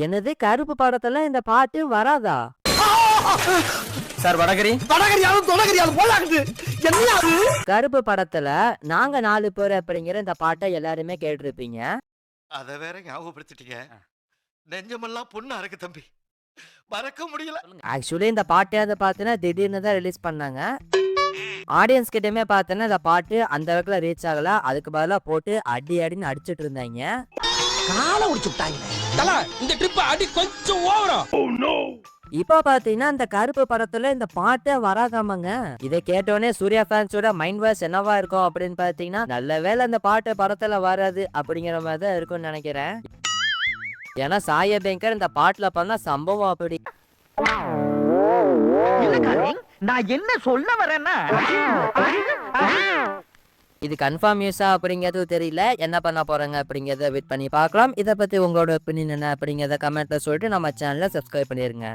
என்னது கருப்பு படத்துல இந்த பாட்டு வராதா? சார் வடகரி கருப்பு படத்துல நாங்க 4 பேர் அப்படிங்கிற இந்த பாட்டை எல்லாருமே கேட்டிருப்பீங்க. அத வேற ஞாபகப்படுத்திட்டீங்க. நெஞ்சமெல்லாம் பொண்ணு அறக்கு தம்பி, மறக்க முடியல. ஆக்சுவலி இந்த பாட்டை வந்து பார்த்தீங்கன்னா திடீர்னு தான் ரிலீஸ் பண்ணாங்க. ஆடியன்ஸ் கிட்டயுமே பார்த்தீங்கன்னா இந்த பாட்டு அந்த அளவுக்குல ரீச் ஆகல. அதுக்கு பதிலா போட்டு அடி அடின்னு அடிச்சிட்டு இருந்தாங்க. இந்த ட்ரிப் அடி கொஞ்சம் ஓவரா. இப்ப பாத்தீங்கன்னா இந்த கருப்பு படத்துல இந்த பாட்டே வராதாமங்க. இதை கேட்டோடனே சூர்யா ஃபேன்ஸோட மைண்ட் வாய்ஸ் என்னவா இருக்கும் அப்படின்னு பாத்தீங்கன்னா, நல்ல வேளை அந்த பாட்டு படத்துல வராது அப்படிங்கிற மாதிரி தான் இருக்கும்னு நினைக்கிறேன். ஏன்னா சாய் அபியங்கர் இந்த பாட்டுல பண்ண சம்பவம் அப்படி. நான் என்ன சொல்ல வரேன்னா, இது கன்ஃபார்ம் நியூஸா அப்படிங்கிறது தெரியல. என்ன பண்ண போறாங்க அப்படிங்கறத வெயிட் பண்ணி பார்க்கலாம். இதை பத்தி உங்களோட ஒப்பீனியன் என்ன அப்படிங்கறத கமெண்ட்ல சொல்லிட்டு நம்ம சேனலை சப்ஸ்கிரைப் பண்ணிருங்க.